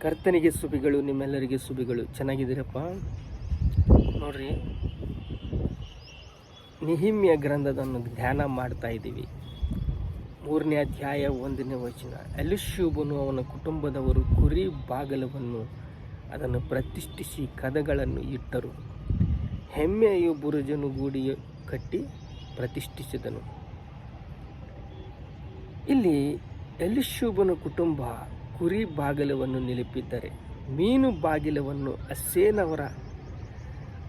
ಕರ್ತನಿಗೆ ಸುಬಿಗಳು, ನಿಮ್ಮೆಲ್ಲರಿಗೆ ಸುಬಿಗಳು. ಚೆನ್ನಾಗಿದ್ದೀರಪ್ಪ? ನೋಡ್ರಿ, ನೆಹೆಮ್ಯ ಗ್ರಂಥದನ್ನು ಧ್ಯಾನ ಮಾಡ್ತಾ ಇದ್ದೀವಿ. 3ನೇ ಅಧ್ಯಾಯ 1ನೇ ವಚನ. ಎಲೀಷೂಬನು ಅವನ ಕುಟುಂಬದವರು ಕುರಿ ಬಾಗಲವನ್ನು ಅದನ್ನು ಪ್ರತಿಷ್ಠಿಸಿ ಕದಗಳನ್ನು ಇಟ್ಟರು. ಹೆಮ್ಮೆಯು ಬುರುಜನು ಗೂಡಿ ಕಟ್ಟಿ ಪ್ರತಿಷ್ಠಿಸಿದನು. ಇಲ್ಲಿ ಎಲೀಷೂಬನ ಕುಟುಂಬ ಕುರಿ ಬಾಗಿಲವನ್ನು ನಿಲಿಪಿದ್ದಾರೆ. ಮೀನು ಬಾಗಿಲವನ್ನು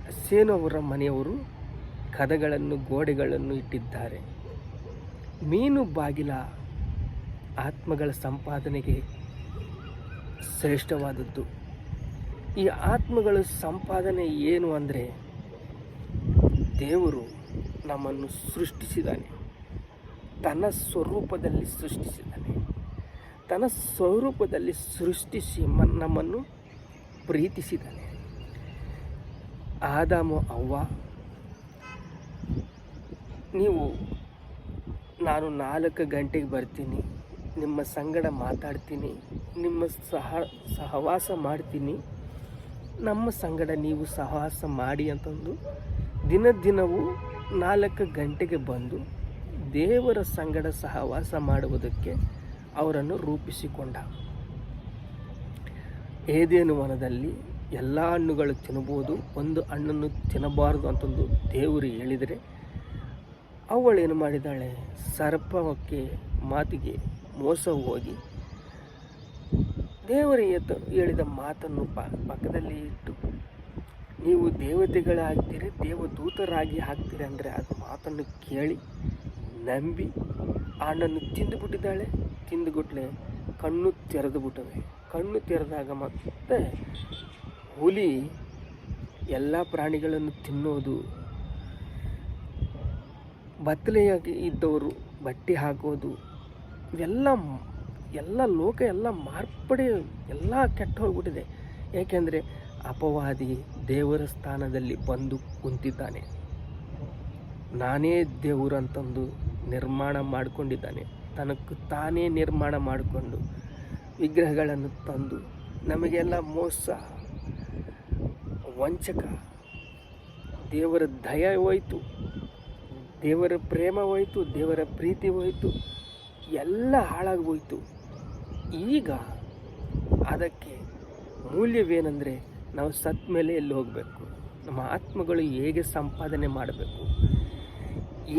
ಅಸ್ಸೇನವರ ಮನೆಯವರು ಕದಗಳನ್ನು ಗೋಡೆಗಳನ್ನು ಇಟ್ಟಿದ್ದಾರೆ. ಮೀನು ಬಾಗಿಲ ಆತ್ಮಗಳ ಸಂಪಾದನೆಗೆ ಶ್ರೇಷ್ಠವಾದದ್ದು. ಈ ಆತ್ಮಗಳ ಸಂಪಾದನೆ ಏನು ಅಂದರೆ, ದೇವರು ನಮ್ಮನ್ನು ಸೃಷ್ಟಿಸಿದ್ದಾನೆ, ತನ್ನ ಸ್ವರೂಪದಲ್ಲಿ ಸೃಷ್ಟಿಸಿದ್ದಾನೆ. ತನ್ನ ಸ್ವರೂಪದಲ್ಲಿ ಸೃಷ್ಟಿಸಿ ನಮ್ಮನ್ನು ಪ್ರೀತಿಸಿದ್ದಾನೆ. ಆದಾಮ ಅವ್ವ, ನಾನು 4 ಗಂಟೆಗೆ ಬರ್ತೀನಿ, ನಿಮ್ಮ ಸಂಗಡ ಮಾತಾಡ್ತೀನಿ, ನಿಮ್ಮ ಸಹವಾಸ ಮಾಡ್ತೀನಿ, ನಮ್ಮ ಸಂಗಡ ನೀವು ಸಹವಾಸ ಮಾಡಿ ಅಂತಂದು ದಿನವೂ 4 ಗಂಟೆಗೆ ಬಂದು ದೇವರ ಸಂಗಡ ಸಹವಾಸ ಮಾಡುವುದಕ್ಕೆ ಅವರನ್ನು ರೂಪಿಸಿಕೊಂಡ. ಏದೇನು ವನದಲ್ಲಿ ಎಲ್ಲ ಹಣ್ಣುಗಳು ತಿನ್ನಬಹುದು, ಒಂದು ಹಣ್ಣನ್ನು ತಿನ್ನಬಾರದು ಅಂತಂದು ದೇವರು ಹೇಳಿದರೆ, ಅವಳೇನು ಮಾಡಿದಾಳೆ? ಸರ್ಪಕ್ಕೆ ಮಾತಿಗೆ ಮೋಸ ಹೋಗಿ ದೇವರು ಹೇಳಿದ ಮಾತನ್ನು ಪಕ್ಕದಲ್ಲಿ ಇಟ್ಟು, ನೀವು ದೇವತೆಗಳಾಗ್ತೀರಿ, ದೇವದೂತರಾಗಿ ಆಗ್ತೀರಿ ಅಂದರೆ ಅದು ಮಾತನ್ನು ಕೇಳಿ ನಂಬಿ ಹಣ್ಣನ್ನು ತಿಂದುಬಿಟ್ಟಿದ್ದಾಳೆ. ತಿಂದುಬಿಟ್ಲೆ ಕಣ್ಣು ತೆರೆದು ಬಿಟ್ಟವೆ. ಕಣ್ಣು ತೆರೆದಾಗ ಮತ್ತೆ ಹುಲಿ ಎಲ್ಲ ಪ್ರಾಣಿಗಳನ್ನು ತಿನ್ನೋದು, ಬತ್ತಲೆಯಾಗಿ ಇದ್ದವರು ಬಟ್ಟೆ ಹಾಕೋದು, ಎಲ್ಲ ಲೋಕ ಎಲ್ಲ ಮಾರ್ಪಡಿ ಎಲ್ಲ ಕೆಟ್ಟು ಹೋಗ್ಬಿಟ್ಟಿದೆ. ಏಕೆಂದರೆ ಅಪವಾದಿ ದೇವರ ಸ್ಥಾನದಲ್ಲಿ ಬಂದು ಕುಂತಿದ್ದಾನೆ. ನಾನೇ ದೇವರು ಅಂತಂದು ನಿರ್ಮಾಣ ಮಾಡಿಕೊಂಡಿದ್ದಾನೆ. ತನಕ್ಕೆ ತಾನೇ ನಿರ್ಮಾಣ ಮಾಡಿಕೊಂಡು ವಿಗ್ರಹಗಳನ್ನು ತಂದು ನಮಗೆಲ್ಲ ಮೋಸ, ವಂಚಕ. ದೇವರ ದಯ ಹೋಯಿತು, ದೇವರ ಪ್ರೇಮ ಹೋಯಿತು, ದೇವರ ಪ್ರೀತಿ ಹೋಯಿತು, ಎಲ್ಲ ಹಾಳಾಗಿ ಹೋಯಿತು. ಈಗ ಅದಕ್ಕೆ ಮೂಲ್ಯವೇನೆಂದರೆ, ನಾವು ಸತ್ತ ಮೇಲೆ ಎಲ್ಲಿ ಹೋಗಬೇಕು, ನಮ್ಮ ಆತ್ಮಗಳು ಹೇಗೆ ಸಂಪಾದನೆ ಮಾಡಬೇಕು,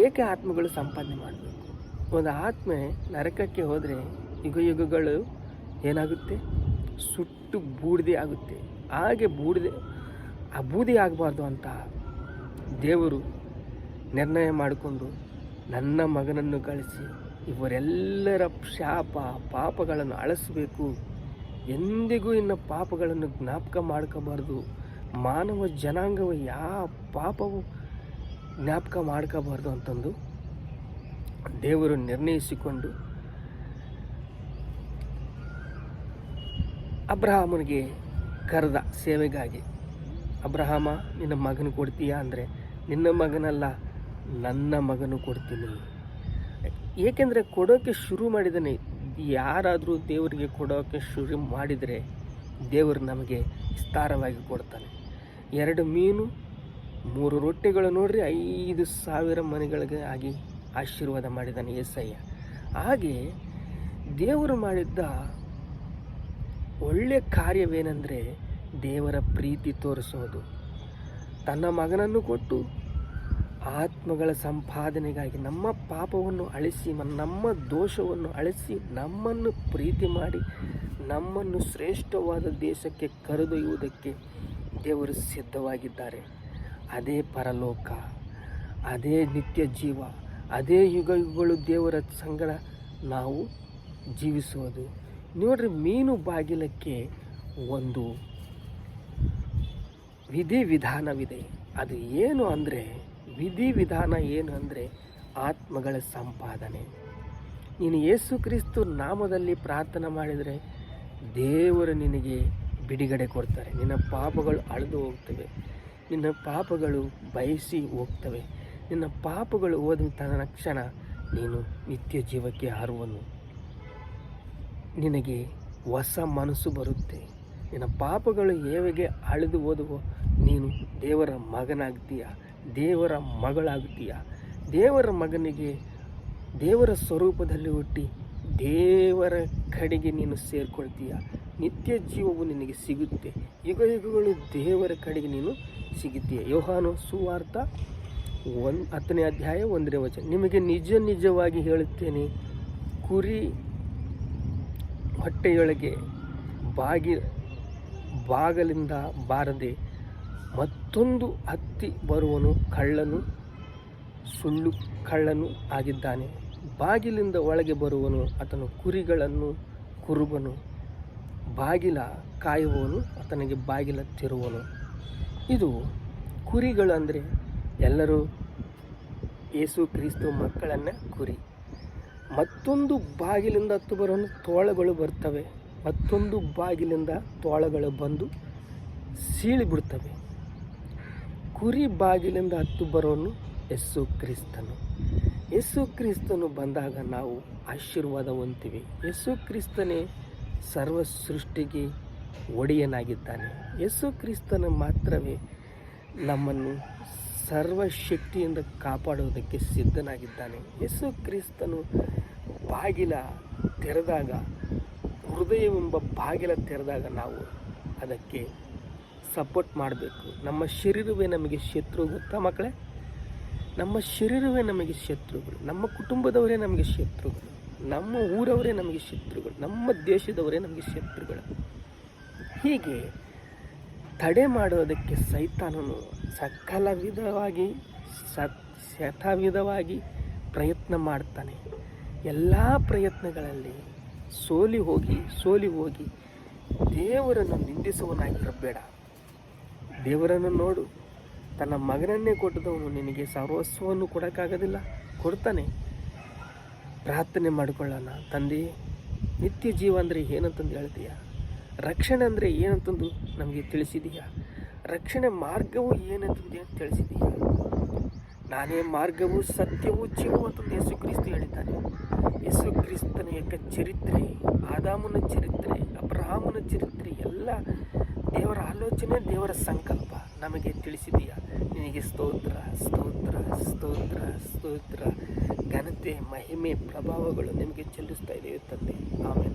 ಏಕೆ ಆತ್ಮಗಳು ಸಂಪಾದನೆ ಮಾಡಬೇಕು. ಒಂದು ಆತ್ಮೆ ನರಕಕ್ಕೆ ಹೋದರೆ ಯುಗಗಳು ಏನಾಗುತ್ತೆ? ಸುಟ್ಟು ಬೂಡಿದೆ ಆಗುತ್ತೆ. ಹಾಗೆ ಬೂದಿ ಆಗಬಾರ್ದು ಅಂತ ದೇವರು ನಿರ್ಣಯ ಮಾಡಿಕೊಂಡು ನನ್ನ ಮಗನನ್ನು ಕಳಿಸಿ ಇವರೆಲ್ಲರ ಶಾಪ ಪಾಪಗಳನ್ನು ಅಳಿಸಬೇಕು, ಎಂದಿಗೂ ಇನ್ನು ಪಾಪಗಳನ್ನು ಜ್ಞಾಪಕ ಮಾಡ್ಕೋಬಾರ್ದು, ಮಾನವ ಜನಾಂಗವು ಯಾವ ಪಾಪವು ಜ್ಞಾಪಕ ಮಾಡ್ಕೋಬಾರ್ದು ಅಂತಂದು ದೇವರು ನಿರ್ಣಯಿಸಿಕೊಂಡು ಅಬ್ರಹಾಮನಿಗೆ ಕರೆದ ಸೇವೆಗಾಗಿ. ಅಬ್ರಹಾಮ, ನಿನ್ನ ಮಗನು ಕೊಡ್ತೀಯಾ ಅಂದರೆ, ನಿನ್ನ ಮಗನಲ್ಲ ನನ್ನ ಮಗನು ಕೊಡ್ತೀನಿ. ಏಕೆಂದರೆ ಕೊಡೋಕ್ಕೆ ಶುರು ಮಾಡಿದ್ದಾನೆ. ಯಾರಾದರೂ ದೇವರಿಗೆ ಕೊಡೋಕ್ಕೆ ಶುರು ಮಾಡಿದರೆ ದೇವರು ನಮಗೆ ವಿಸ್ತಾರವಾಗಿ ಕೊಡ್ತಾನೆ. 2 ಮೀನು 3 ರೊಟ್ಟಿಗಳು ನೋಡ್ರಿ, 5,000 ಮನೆಗಳಿಗೆ ಆಗಿ ಆಶೀರ್ವಾದ ಮಾಡಿದ್ದಾನೆ యేసయ్య. ಹಾಗೆ ದೇವರು ಮಾಡಿದ್ದ ಒಳ್ಳೆಯ ಕಾರ್ಯವೇನೆಂದರೆ, ದೇವರ ಪ್ರೀತಿ ತೋರಿಸೋದು. ತನ್ನ ಮಗನನ್ನು ಕೊಟ್ಟು ಆತ್ಮಗಳ ಸಂಪಾದನೆಗಾಗಿ ನಮ್ಮ ಪಾಪವನ್ನು ಅಳಿಸಿ, ನಮ್ಮ ದೋಷವನ್ನು ಅಳಿಸಿ, ನಮ್ಮನ್ನು ಪ್ರೀತಿ ಮಾಡಿ, ನಮ್ಮನ್ನು ಶ್ರೇಷ್ಠವಾದ ದೇಶಕ್ಕೆ ಕರೆದೊಯ್ಯುವುದಕ್ಕೆ ದೇವರು ಸಿದ್ಧವಾಗಿದ್ದಾರೆ. ಅದೇ ಪರಲೋಕ, ಅದೇ ನಿತ್ಯ ಜೀವ, ಅದೇ ಯುಗಗಳು ದೇವರ ಸಂಗಡ ನಾವು ಜೀವಿಸೋದು. ನೋಡ್ರಿ, ಮೀನು ಬಾಗಿಲಕ್ಕೆ ಒಂದು ವಿಧಿವಿಧಾನವಿದೆ. ಅದು ಏನು ಅಂದರೆ, ವಿಧಿವಿಧಾನ ಏನು ಅಂದರೆ ಆತ್ಮಗಳ ಸಂಪಾದನೆ. ನೀನು ಯೇಸು ಕ್ರಿಸ್ತು ನಾಮದಲ್ಲಿ ಪ್ರಾರ್ಥನೆ ಮಾಡಿದರೆ ದೇವರು ನಿನಗೆ ಬಿಡುಗಡೆ ಕೊಡ್ತಾರೆ. ನಿನ್ನ ಪಾಪಗಳು ಅಳಿದು ಹೋಗ್ತವೆ, ನಿನ್ನ ಪಾಪಗಳು ಬಯಸಿ ಹೋಗ್ತವೆ. ನಿನ್ನ ಪಾಪಗಳು ಹೋದ ತಕ್ಷಣ ನೀನು ನಿತ್ಯ ಜೀವಕ್ಕೆ ಹಾರುವನು. ನಿನಗೆ ಹೊಸ ಮನಸ್ಸು ಬರುತ್ತೆ, ನಿನ್ನ ಪಾಪಗಳು ಹೇಗೆ ಅಳಿದು ಹೋದವೋ ನೀನು ದೇವರ ಮಗನಾಗ್ತೀಯ, ದೇವರ ಮಗಳಾಗ್ತೀಯ. ದೇವರ ಮಗನಿಗೆ ದೇವರ ಸ್ವರೂಪದಲ್ಲಿ ಹುಟ್ಟಿ ದೇವರ ಕಡೆಗೆ ನೀನು ಸೇರಿಕೊಳ್ತೀಯ. ನಿತ್ಯ ಜೀವವು ನಿನಗೆ ಸಿಗುತ್ತೆ. ಯುಗ ಯುಗಗಳು ದೇವರ ಕಡೆಗೆ ನೀನು ಸಿಗುತ್ತೀಯ. ಯೋಹಾನ ಸುವಾರ್ತ 10ನೇ ಅಧ್ಯಾಯ 1ನೇ ವಚನ. ನಿಮಗೆ ನಿಜ ನಿಜವಾಗಿ ಹೇಳುತ್ತೇನೆ, ಕುರಿ ಹೊಟ್ಟೆಯೊಳಗೆ ಬಾಗಲಿಂದ ಬಾರದೆ ಮತ್ತೊಂದು ಹತ್ತಿ ಬರುವನು ಸುಳ್ಳು ಕಳ್ಳನು ಆಗಿದ್ದಾನೆ. ಬಾಗಿಲಿಂದ ಒಳಗೆ ಬರುವನು ಆತನು ಕುರಿಗಳನ್ನು ಕುರುಬನು. ಬಾಗಿಲ ಕಾಯುವವನು ಆತನಿಗೆ ಬಾಗಿಲ ತೆರುವನು. ಇದು ಕುರಿಗಳು ಅಂದರೆ ಎಲ್ಲರೂ ಯೇಸು ಕ್ರಿಸ್ತು ಮಕ್ಕಳನ್ನು ಕುರಿ. ಮತ್ತೊಂದು ಬಾಗಿಲಿಂದ ಹತ್ತು ಬರೋನು ತೋಳಗಳು ಬರ್ತವೆ. ಮತ್ತೊಂದು ಬಾಗಿಲಿಂದ ತೋಳಗಳು ಬಂದು ಸೀಳಿಬಿಡ್ತವೆ. ಕುರಿ ಬಾಗಿಲಿಂದ ಹತ್ತು ಬರೋನು ಯೇಸು ಕ್ರಿಸ್ತನು. ಯೇಸು ಕ್ರಿಸ್ತನು ಬಂದಾಗ ನಾವು ಆಶೀರ್ವಾದ ಹೊಂದ್ತೀವಿ. ಯೇಸು ಕ್ರಿಸ್ತನೇ ಸರ್ವ ಸೃಷ್ಟಿಗೆ ಒಡೆಯನಾಗಿದ್ದಾನೆ. ಯೇಸು ಕ್ರಿಸ್ತನು ಮಾತ್ರವೇ ನಮ್ಮನ್ನು ಸರ್ವಶಕ್ತಿಯಿಂದ ಕಾಪಾಡುವುದಕ್ಕೆ ಸಿದ್ಧನಾಗಿದ್ದಾನೆ. ಯೇಸು ಕ್ರಿಸ್ತನು ಬಾಗಿಲ ತೆರೆದಾಗ, ಹೃದಯವೆಂಬ ಬಾಗಿಲ ತೆರೆದಾಗ ನಾವು ಅದಕ್ಕೆ ಸಪೋರ್ಟ್ ಮಾಡಬೇಕು. ನಮ್ಮ ಶರೀರವೇ ನಮಗೆ ಶತ್ರು, ಗೊತ್ತಾ ಮಕ್ಕಳೇ? ನಮ್ಮ ಶರೀರವೇ ನಮಗೆ ಶತ್ರುಗಳು, ನಮ್ಮ ಕುಟುಂಬದವರೇ ನಮಗೆ ಶತ್ರುಗಳು, ನಮ್ಮ ಊರವರೇ ನಮಗೆ ಶತ್ರುಗಳು, ನಮ್ಮ ದೇಶದವರೇ ನಮಗೆ ಶತ್ರುಗಳು. ಹೀಗೆ ತಡೆ ಮಾಡೋದಕ್ಕೆ ಸೈತಾನನು ಸಕಲ ವಿಧವಾಗಿ ಶತವಿಧವಾಗಿ ಪ್ರಯತ್ನ ಮಾಡ್ತಾನೆ. ಎಲ್ಲ ಪ್ರಯತ್ನಗಳಲ್ಲಿ ಸೋಲಿ ಹೋಗಿ ದೇವರನ್ನು ನಿಂದಿಸುವನಾಗಿರಬೇಡ. ದೇವರನ್ನು ನೋಡು. ತನ್ನ ಮಗನನ್ನೇ ಕೊಟ್ಟದವನು ನಿನಗೆ ಸರ್ವಸ್ವವನ್ನು ಕೊಡೋಕ್ಕಾಗೋದಿಲ್ಲ, ಕೊಡ್ತಾನೆ. ಪ್ರಾರ್ಥನೆ ಮಾಡಿಕೊಳ್ಳೋಣ. ತಂದೆ, ನಿತ್ಯ ಜೀವ ಅಂದರೆ ಏನಂತಂದು ಹೇಳ್ತೀಯ? ರಕ್ಷಣೆ ಅಂದರೆ ಏನಂತಂದು ನಮಗೆ ತಿಳಿಸಿದೀಯಾ? ರಕ್ಷಣೆ ಮಾರ್ಗವು ಏನಂತಂದು ತಿಳಿಸಿದೀಯಾ? ನಾನೇ ಮಾರ್ಗವು ಸತ್ಯವೂ ಜೀವವು ಅಂತಂದು ಯೇಸು ಕ್ರಿಸ್ತ ಹೇಳಿದ್ದಾನೆ. ಯೇಸು ಕ್ರಿಸ್ತನ ಚರಿತ್ರೆ, ಆದಾಮನ ಚರಿತ್ರೆ, ಅಬ್ರಹಾಮನ ಚರಿತ್ರೆ ಎಲ್ಲ ದೇವರ ಆಲೋಚನೆ, ದೇವರ ಸಂಕಲ್ಪ ನಮಗೆ ತಿಳಿಸಿದೀಯಾ. ನಿನಗೆ ಸ್ತೋತ್ರ ಸ್ತೋತ್ರ ಸ್ತೋತ್ರ ಸ್ತೋತ್ರ. ಘನತೆ, ಮಹಿಮೆ, ಪ್ರಭಾವಗಳು ನಿಮಗೆ ಚೆಲ್ಲಿಸ್ತಾ ಇದ್ದೇವೆ ತಂದೆ. ಆಮೇಲೆ